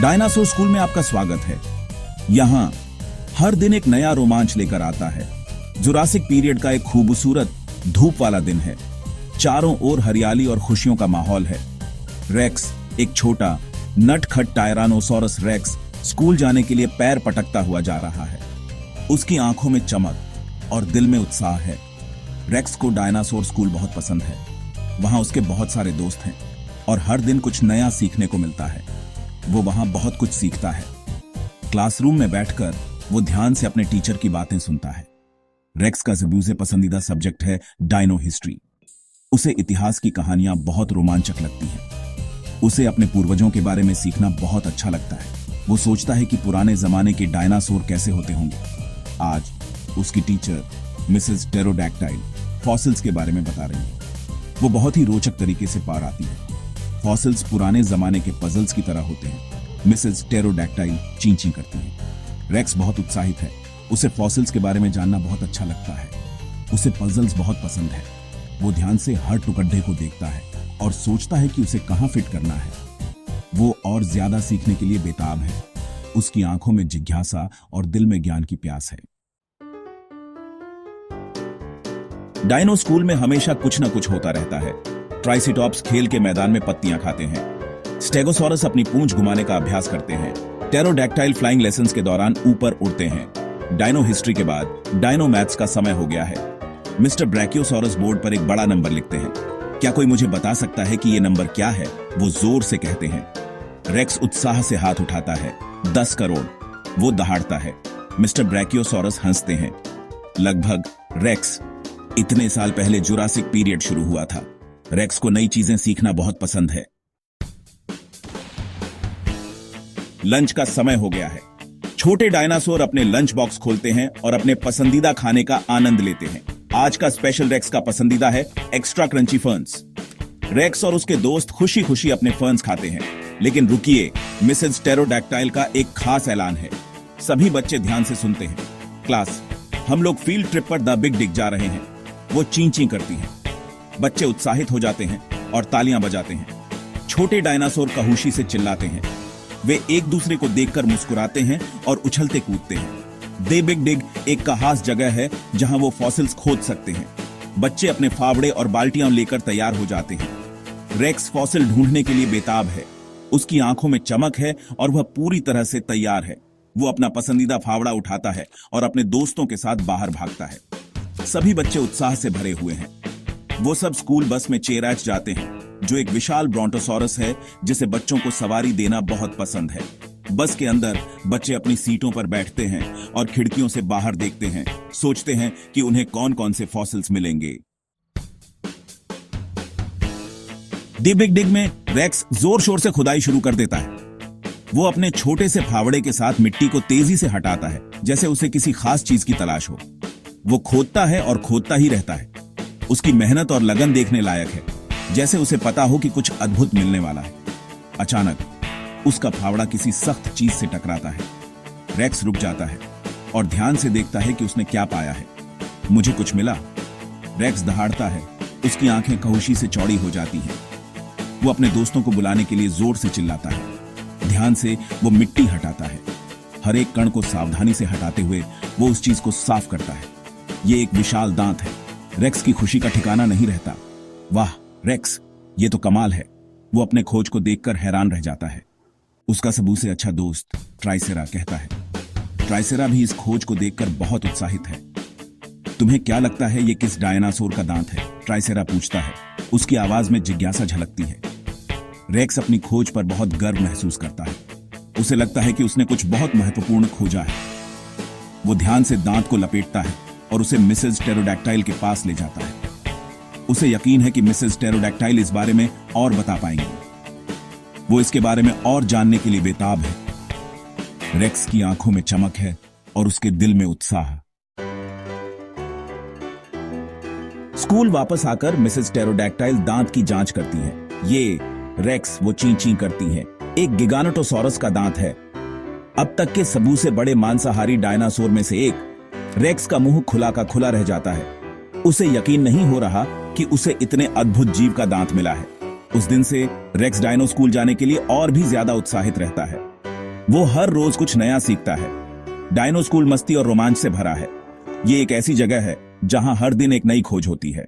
Dinosaur school में आपका स्वागत है। यहाँ हर दिन एक नया रोमांच लेकर आता है। जुरासिक पीरियड का एक खूबसूरत धूप वाला दिन है। चारों ओर हरियाली और खुशियों का माहौल है। रेक्स, एक छोटा नटखट टायरानोसोरस रेक्स, स्कूल जाने के लिए पैर पटकता हुआ जा रहा है। उसकी आंखों में चमक और दिल में उत्साह है। रेक्स को डायनासोर स्कूल बहुत पसंद है। वहां उसके बहुत सारे दोस्त हैं और हर दिन कुछ नया सीखने को मिलता है। वो वहां बहुत कुछ सीखता है। क्लासरूम में बैठकर वो ध्यान से अपने टीचर की बातें सुनता है। रेक्स का सबसे पसंदीदा सब्जेक्ट है डायनो हिस्ट्री। उसे इतिहास की कहानियां बहुत रोमांचक लगती हैं। उसे अपने पूर्वजों के बारे में सीखना बहुत अच्छा लगता है। वो सोचता है कि पुराने जमाने के डायनासोर कैसे होते होंगे। आज उसकी टीचर मिसेस टेरोडैक्टाइल फॉसिल्स के बारे में बता रही है। वो बहुत ही रोचक तरीके से पार आती है। फॉसिल्स पुराने जमाने के पजल्स की तरह होते हैं। मिसेस टेरोडैक्टाइल चीं-चीं करती है। रेक्स बहुत उत्साहित है। उसे फॉसिल्स के बारे में जानना बहुत अच्छा लगता है। उसे पजल्स बहुत पसंद है। वो ध्यान से हर टुकड़े को देखता है और सोचता है कि उसे कहां फिट करना है। वो और ज्यादा सीखने के लिए बेताब है। उसकी आंखों में जिज्ञासा और दिल में ज्ञान की प्यास है। डायनो स्कूल में हमेशा कुछ न कुछ होता रहता है। ट्राइसिटॉप्स खेल के मैदान में पत्तियां खाते हैं। स्टेगोसॉरस अपनी पूंछ घुमाने का अभ्यास करते हैं। टेरोडैक्टाइल फ्लाइंग लेसन्स के दौरान ऊपर उड़ते हैं। डायनो हिस्ट्री के बाद डायनो मैथ्स का समय हो गया है। मिस्टर ब्रैकियोसॉरस बोर्ड पर एक बड़ा नंबर लिखते हैं। क्या कोई मुझे बता सकता है कि ये नंबर क्या है? वो जोर से कहते हैं। रेक्स उत्साह से हाथ उठाता है। 10 करोड़। वो दहाड़ता है। मिस्टर ब्रैकियोसॉरस हंसते हैं। लगभग। रेक्स, इतने साल पहले जुरासिक पीरियड शुरू हुआ था। रेक्स को नई चीजें सीखना बहुत पसंद है। लंच का समय हो गया है। छोटे डायनासोर अपने लंच बॉक्स खोलते हैं और अपने पसंदीदा खाने का आनंद लेते हैं। आज का स्पेशल रेक्स का पसंदीदा है एक्स्ट्रा क्रंची फर्न्स। रेक्स और उसके दोस्त खुशी खुशी अपने फर्न्स खाते हैं। लेकिन रुकिए, मिसेस टेरोडैक्टाइल का एक खास ऐलान है। सभी बच्चे ध्यान से सुनते हैं। क्लास, हम लोग फील्ड ट्रिप पर द बिग डिग जा रहे हैं। वो चीं-चीं करती हैं। बच्चे उत्साहित हो जाते हैं और तालियां बजाते हैं। छोटे डायनासोर कहूशी से चिल्लाते हैं। वे एक दूसरे को देखकर मुस्कुराते हैं और उछलते कूदते हैं। द बिग डिग एक खास जगह है जहां वो फॉसिल्स खोद सकते हैं। बच्चे अपने फावड़े और बाल्टियां लेकर तैयार हो जाते हैं। रेक्स फॉसिल ढूंढने के लिए बेताब है। उसकी आंखों में चमक है और वह पूरी तरह से तैयार है। वो अपना पसंदीदा फावड़ा उठाता है और अपने दोस्तों के साथ बाहर भागता है। सभी बच्चे उत्साह से भरे हुए हैं। वो सब स्कूल बस में चेराच जाते हैं, जो एक विशाल ब्रोंटोसॉरस है जिसे बच्चों को सवारी देना बहुत पसंद है। बस के अंदर बच्चे अपनी सीटों पर बैठते हैं और खिड़कियों से बाहर देखते हैं, सोचते हैं कि उन्हें कौन कौन से फॉसिल्स मिलेंगे। द बिग डिग में रेक्स जोर शोर से खुदाई शुरू कर देता है। वो अपने छोटे से फावड़े के साथ मिट्टी को तेजी से हटाता है, जैसे उसे किसी खास चीज की तलाश हो। वो खोदता है और खोदता ही रहता है। उसकी मेहनत और लगन देखने लायक है, जैसे उसे पता हो कि कुछ अद्भुत मिलने वाला है। अचानक उसका फावड़ा किसी सख्त चीज से टकराता है। रेक्स रुक जाता है और ध्यान से देखता है कि उसने क्या पाया है। मुझे कुछ मिला। रेक्स दहाड़ता है। उसकी आंखें कहुशी से चौड़ी हो जाती हैं। वो अपने दोस्तों को बुलाने के लिए जोर से चिल्लाता है। ध्यान से वो मिट्टी हटाता है। हर एक कण को सावधानी से हटाते हुए वो उस चीज को साफ करता है। ये एक विशाल दांत है। रेक्स की खुशी का ठिकाना नहीं रहता। वाह रेक्स, ये तो कमाल है। वो अपने खोज को देखकर हैरान रह जाता है। उसका सबसे अच्छा दोस्त ट्राइसेरा कहता है। ट्राइसेरा भी इस खोज को देखकर बहुत उत्साहित है। तुम्हें क्या लगता है ये किस डायनासोर का दांत है? ट्राइसेरा पूछता है। उसकी आवाज में जिज्ञासा झलकती है। रेक्स अपनी खोज पर बहुत गर्व महसूस करता है। उसे लगता है कि उसने कुछ बहुत महत्वपूर्ण खोजा है। वो ध्यान से दांत को लपेटता है और उसे मिसेस टेरोडैक्टाइल के पास ले जाता है। उसे यकीन है कि मिसेस टेरोडैक्टाइल इस बारे में और बता पाएंगे। वो इसके बारे में और जानने के लिए बेताब है। रेक्स की आंखों में चमक है और उसके दिल में उत्साह। स्कूल वापस आकर मिसेस टेरोडैक्टाइल दांत की जांच करती है। ये रेक्स, वो चीं-चीं करती है, एक गिगानोटोसॉरस का दांत है। अब तक के सबसे बड़े मांसाहारी डायनासोर में से एक। रेक्स का मुंह खुला का खुला रह जाता है। उसे यकीन नहीं हो रहा कि उसे इतने अद्भुत जीव का दांत मिला है। उस दिन से रेक्स डायनो स्कूल जाने के लिए और भी ज्यादा उत्साहित रहता है। वो हर रोज कुछ नया सीखता है। डायनो स्कूल मस्ती और रोमांच से भरा है। ये एक ऐसी जगह है जहां हर दिन एक नई खोज होती है।